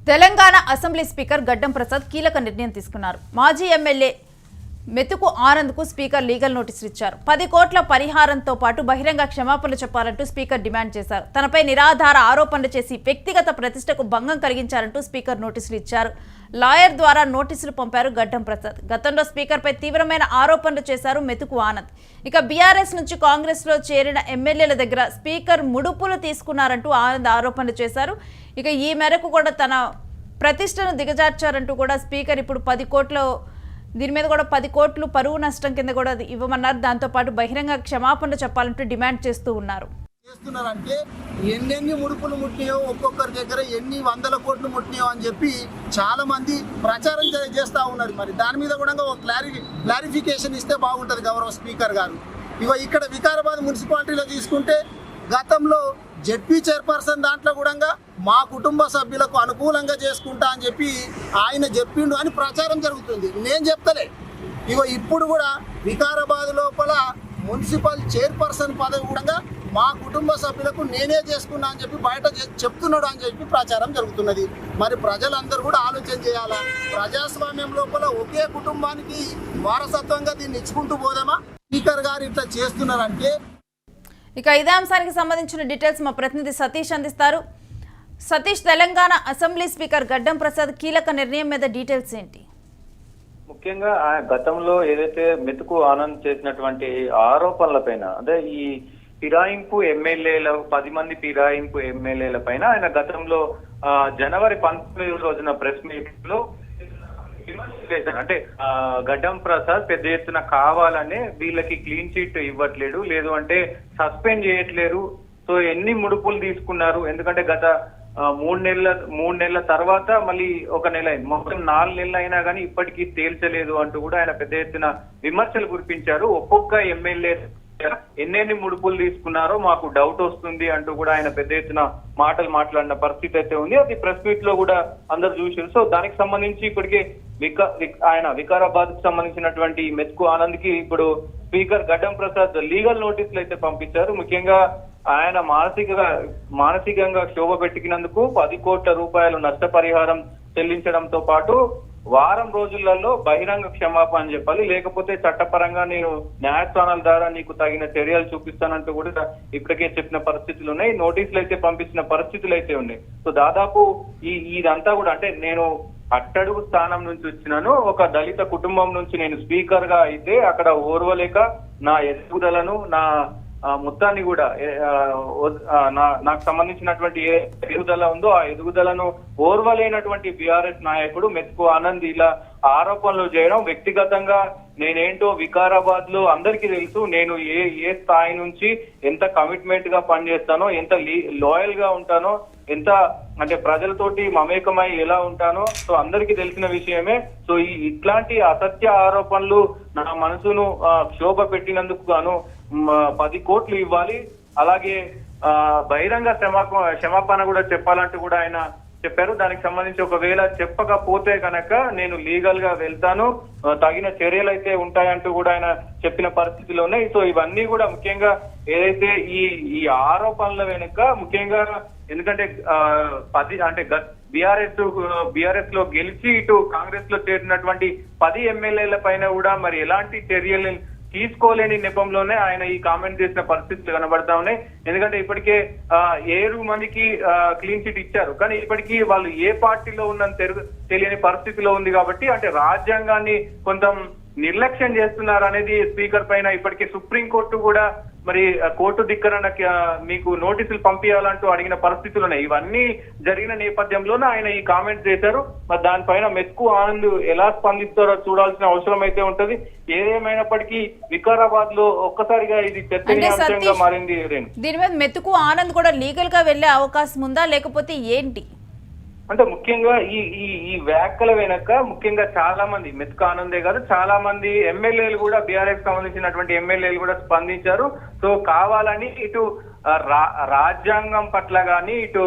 Telangana assembly speaker గడ్డం ప్రసాద్ కీలక నిర్ణయం తీసుకున్నారు. మాజీ ఎమ్మెల్యే మెతుకు ఆనంద్కు స్పీకర్ లీగల్ నోటీసులు ఇచ్చారు. 10 కోట్ల పరిహారంతో పాటు బహిరంగ క్షమాపణలు చెప్పాలంటూ స్పీకర్ డిమాండ్ చేశారు. తనపై నిరాధార ఆరోపణలు చేసి వ్యక్తిగత ప్రతిష్టకు భంగం కలిగించారంటూ స్పీకర్ నోటీసులు ఇచ్చారు. లాయర్ ద్వారా నోటీసులు పంపారు గడ్డం ప్రసాద్. గతంలో స్పీకర్పై తీవ్రమైన ఆరోపణలు చేశారు మెతుకు ఆనంద్. ఇక బీఆర్ఎస్ నుంచి కాంగ్రెస్ లో చేరిన ఎమ్మెల్యేల దగ్గర స్పీకర్ ముడుపులు తీసుకున్నారంటూ ఆనంద్ ఆరోపణలు చేశారు. ఇక ఈ మేరకు కూడా తన ప్రతిష్టను దిగజార్చారంటూ కూడా స్పీకర్ ఇప్పుడు 10 కోట్ల దీని మీద కూడా 10 కోట్లు పరువు నష్టం కింద కూడా ఇవ్వమన్నారు. దాంతోపాటు బహిరంగ క్షమాపణలు చెప్పాలంటూ డిమాండ్ చేస్తూ ఉన్నారు. చేస్తున్నారంటే ఎన్నెన్ని ముడుపులు ముట్టినాయో, ఒక్కొక్కరి దగ్గర ఎన్ని వందల కోట్లు ముట్టినాయో అని చెప్పి చాలా మంది ప్రచారం చేస్తూ ఉన్నారు. మరి దాని మీద కూడా ఒక క్లారిఫికేషన్ ఇస్తే బాగుంటుంది గౌరవ స్పీకర్ గారు. ఇక్కడ వికారాబాద్ మున్సిపాలిటీలో తీసుకుంటే గతంలో జెడ్పీ చైర్పర్సన్ దాంట్లో కూడా మా కుటుంబ సభ్యులకు అనుకూలంగా చేసుకుంటా అని చెప్పి ఆయన చెప్పిండు అని ప్రచారం జరుగుతుంది. నేను చెప్తలే. ఇప్పుడు కూడా వికారాబాద్ లోపల మున్సిపల్ చైర్పర్సన్ పదవి కూడా మా కుటుంబ సభ్యులకు నేనే చేసుకున్నా అని చెప్పి బయట చెప్తున్నాడు అని చెప్పి ప్రచారం జరుగుతున్నది. మరి ప్రజలందరూ కూడా ఆలోచన చేయాలా? ప్రజాస్వామ్యం లోపల ఒకే కుటుంబానికి వారసత్వంగా దీన్ని ఇచ్చుకుంటూ పోదామా? స్పీకర్ గారు ఇట్లా చేస్తున్నారంటే ఇక ఇదే అంశానికి సంబంధించిన డీటెయిల్స్ మా ప్రతినిధి సతీష్ అందిస్తారు. సతీష్, తెలంగాణ అసెంబ్లీ స్పీకర్ గడ్డం ప్రసాద్ కీలక నిర్ణయం మీద డీటెయిల్స్ ఏంటి? ముఖ్యంగా గతంలో ఏదైతే మెతుకు ఆనంద్ చేసినటువంటి ఆరోపణలపైన, అంటే ఈ ఫిరాయింపు ఎమ్మెల్యేల 10 మంది ఫిరాయింపు ఎమ్మెల్యేల పైన ఆయన గతంలో జనవరి 19 రోజున ప్రెస్ మీట్ లో అంటే గడ్డం ప్రసాద్ పెద్ద ఎత్తున కావాలనే వీళ్ళకి క్లీన్ చిట్ ఇవ్వట్లేడు, లేదు అంటే సస్పెండ్ చేయట్లేరు. సో ఎన్ని ముడుపులు తీసుకున్నారు, ఎందుకంటే గత 3 నెలల తర్వాత మళ్ళీ 1 నెల అయింది, మొత్తం 4 నెలలు అయినా కానీ ఇప్పటికీ తేల్చలేదు అంటూ కూడా ఆయన పెద్ద ఎత్తున విమర్శలు కురిపించారు. ఒక్కొక్క ఎమ్మెల్యే ఎన్నెన్ని ముడుపులు తీసుకున్నారో మాకు డౌట్ వస్తుంది అంటూ కూడా ఆయన పెద్ద ఎత్తున మాటలు మాట్లాడిన పరిస్థితి అయితే ఉంది. అది ప్రెస్ మీట్ లో కూడా అందరు చూసారు. సో దానికి సంబంధించి ఇప్పటికే ఆయన వికారాబాద్ కు సంబంధించినటువంటి మెతుకు ఆనంద్ కి ఇప్పుడు స్పీకర్ గడ్డం ప్రసాద్ లీగల్ నోటీసులు అయితే పంపించారు. ముఖ్యంగా ఆయన మానసికంగా క్షోభ పెట్టినందుకు 10 కోట్ల రూపాయలు నష్టపరిహారం చెల్లించడంతో పాటు వారం రోజులలో బహిరంగ క్షమాపణ చెప్పాలి, లేకపోతే చట్టపరంగా నేను న్యాయస్థానాల ద్వారా నీకు తగిన చర్యలు చూపిస్తానంటూ కూడా ఇప్పటికే చెప్పిన పరిస్థితులు ఉన్నాయి. నోటీసులు అయితే పంపించిన పరిస్థితులు అయితే ఉన్నాయి. సో దాదాపు ఇదంతా కూడా అంటే నేను అట్టడుగు స్థానం నుంచి వచ్చినాను, ఒక దళిత కుటుంబం నుంచి నేను స్పీకర్ గా అయితే అక్కడ ఓర్వలేక నా ఎదుగుదలను నా మొత్తాన్ని కూడా నాకు సంబంధించినటువంటి ఏ ఎదుగుదల ఉందో ఆ ఎదుగుదలను ఓర్వలేనటువంటి బీఆర్ఎస్ నాయకుడు మెతుకు ఆనంద్ ఇలా ఆరోపణలు చేయడం, వ్యక్తిగతంగా నేనేంటో వికారాబాద్ లో అందరికీ తెలుసు, నేను ఏ స్థాయి నుంచి ఎంత కమిట్మెంట్ గా పనిచేస్తానో, ఎంత లాయల్ గా ఉంటానో, ఎంత అంటే ప్రజలతోటి మమేకమై ఎలా ఉంటానో సో అందరికీ తెలిసిన విషయమే. సో ఇట్లాంటి అసత్య ఆరోపణలు నా మనసును క్షోభ పెట్టినందుకు గాను 10 కోట్లు ఇవ్వాలి, అలాగే బహిరంగ క్షమాపణ కూడా చెప్పాలంటూ కూడా ఆయన చెప్పారు. దానికి సంబంధించి ఒకవేళ చెప్పకపోతే కనుక నేను లీగల్ గా వెళ్తాను, తగిన చర్యలు అయితే ఉంటాయంటూ కూడా ఆయన చెప్పిన పరిస్థితులు ఉన్నాయి. సో ఇవన్నీ కూడా ముఖ్యంగా ఏదైతే ఈ ఆరోపణల వెనుక ముఖ్యంగా ఎందుకంటే బీఆర్ఎస్ లో గెలిచి ఇటు కాంగ్రెస్ లో చేరినటువంటి 10 ఎమ్మెల్యేల పైన కూడా మరి ఎలాంటి చర్యలు తీసుకోలేని నెపంలోనే ఆయన ఈ కామెంట్ చేసిన పరిస్థితులు కనబడతా ఉన్నాయి. ఎందుకంటే ఇప్పటికే 7 మందికి క్లీన్ చిట్ ఇచ్చారు, కానీ ఇప్పటికీ వాళ్ళు ఏ పార్టీలో ఉన్నది తెలియని పరిస్థితిలో ఉంది. కాబట్టి అంటే రాజ్యాంగాన్ని కొంచెం నిర్లక్ష్యం చేస్తున్నారు అనేది స్పీకర్ పైన ఇప్పటికే సుప్రీంకోర్టు కూడా మరి కోర్టు ధిక్కరణ మీకు నోటీసులు పంపించాలంటూ అడిగిన పరిస్థితులు ఉన్నాయి. ఇవన్నీ జరిగిన నేపథ్యంలోనే ఆయన ఈ కామెంట్స్ చేశారు. మరి దానిపైన మెతుకు ఆనంద్ ఎలా స్పందిస్తారో చూడాల్సిన అవసరం అయితే ఉంటది. ఏదేమైనప్పటికీ వికారాబాద్ లో ఒక్కసారిగా ఇది చర్చనీయాంశంగా మారింది. దీని మీద మెతుకు ఆనంద్ కూడా లీగల్ గా వెళ్లే అవకాశం ఉందా, లేకపోతే ఏంటి? అంటే ముఖ్యంగా ఈ వ్యాఖ్యల వెనక ముఖ్యంగా చాలా మంది మెతుకు ఆనందే కాదు, చాలా మంది ఎమ్మెల్యేలు కూడా బీఆర్ఎస్ సంబంధించినటువంటి ఎమ్మెల్యేలు కూడా స్పందించారు. సో కావాలని ఇటు రాజ్యాంగం పట్ల గాని, ఇటు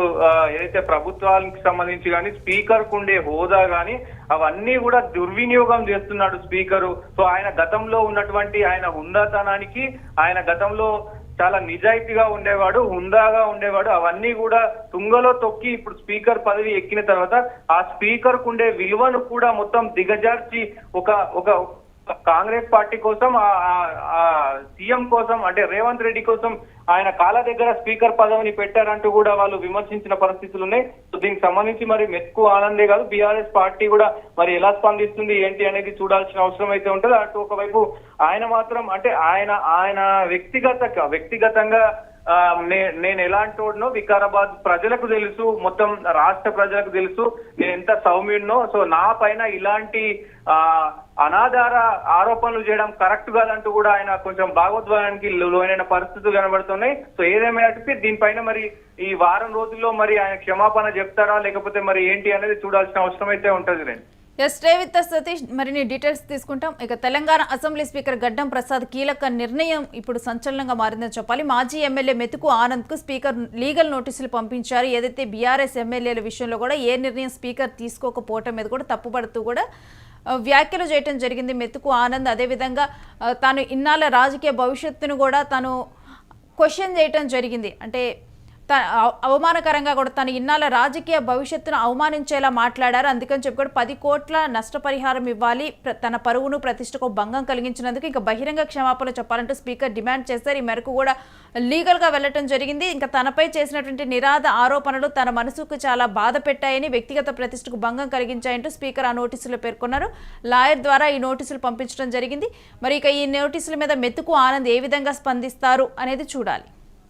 ఏదైతే ప్రభుత్వానికి సంబంధించి కానీ స్పీకర్ కు ఉండే హోదా గాని అవన్నీ కూడా దుర్వినియోగం చేస్తున్నాడు స్పీకరు. సో ఆయన గతంలో ఉన్నటువంటి ఆయన హుందాతనానికి, ఆయన గతంలో చాలా నిజాయితీగా ఉండేవాడు, హుందాగా ఉండేవాడు. అవన్నీ కూడా తుంగలో తొక్కి ఇప్పుడు స్పీకర్ పదవి ఎక్కిన తర్వాత ఆ స్పీకర్ కు ఉండే విలువను కూడా మొత్తం దిగజార్చి ఒక కాంగ్రెస్ పార్టీ కోసం ఆ సీఎం కోసం అంటే రేవంత్ రెడ్డి కోసం ఆయన కాళ్ళ దగ్గర స్పీకర్ పదవిని పెట్టారంటూ కూడా వాళ్ళు విమర్శించిన పరిస్థితులు ఉన్నాయి. సో దీనికి సంబంధించి మరి మెతుకు ఆనందే కాదు బీఆర్ఎస్ పార్టీ కూడా మరి ఎలా స్పందిస్తుంది ఏంటి అనేది చూడాల్సిన అవసరం అయితే ఉంటుంది. అటు ఒకవైపు ఆయన మాత్రం అంటే ఆయన వ్యక్తిగతంగా నేను ఎలాంటి వాడినో వికారాబాద్ ప్రజలకు తెలుసు, మొత్తం రాష్ట్ర ప్రజలకు తెలుసు నేను ఎంత సౌమ్యుడినో. సో నా పైన ఇలాంటి అనాధార ఆరోపణలు చేయడం కరెక్ట్ కాదంటూ కూడా ఆయన కొంచెం భాగోద్వేగానికి లోనైన పరిస్థితులు కనబడుతున్నాయి. సో ఏదేమైనప్పటికీ దీనిపైన మరి ఈ వారం రోజుల్లో మరి ఆయన క్షమాపణ చెప్తారా లేకపోతే మరి ఏంటి అనేది చూడాల్సిన అవసరం అయితే ఉంటుంది. ఎస్ స్టే విత్ సతీష్, మరిన్ని డీటెయిల్స్ తీసుకుంటాం. ఇక తెలంగాణ అసెంబ్లీ స్పీకర్ గడ్డం ప్రసాద్ కీలక నిర్ణయం ఇప్పుడు సంచలనంగా మారిందని చెప్పాలి. మాజీ ఎమ్మెల్యే మెతుకు ఆనంద్కు స్పీకర్ లీగల్ నోటీసులు పంపించారు. ఏదైతే బీఆర్ఎస్ ఎమ్మెల్యేల విషయంలో కూడా ఏ నిర్ణయం స్పీకర్ తీసుకోకపోవటం మీద కూడా తప్పుపడుతూ కూడా వ్యాఖ్యలు చేయటం జరిగింది మెతుకు ఆనంద్. అదేవిధంగా తాను ఇన్నాళ్ళ రాజకీయ భవిష్యత్తును కూడా తాను క్వశ్చన్ చేయటం జరిగింది. అంటే అవమానకరంగా కూడా తను ఇన్నాళ్ళ రాజకీయ భవిష్యత్తును అవమానించేలా మాట్లాడారు. అందుకని చెప్పి కూడా 10 కోట్ల నష్టపరిహారం ఇవ్వాలి, తన పరువును ప్రతిష్టకు భంగం కలిగించినందుకు ఇంకా బహిరంగ క్షమాపణ చెప్పాలంటూ స్పీకర్ డిమాండ్ చేశారు. ఈ మేరకు కూడా లీగల్గా వెళ్లటం జరిగింది. ఇంకా తనపై చేసినటువంటి నిరాధ ఆరోపణలు తన మనసుకు చాలా బాధ పెట్టాయని, వ్యక్తిగత ప్రతిష్టకు భంగం కలిగించాయంటూ స్పీకర్ ఆ నోటీసులో పేర్కొన్నారు. లాయర్ ద్వారా ఈ నోటీసులు పంపించడం జరిగింది. మరి ఇక ఈ నోటీసుల మీద మెతుకు ఆనంద్ ఏ విధంగా స్పందిస్తారు అనేది చూడాలి.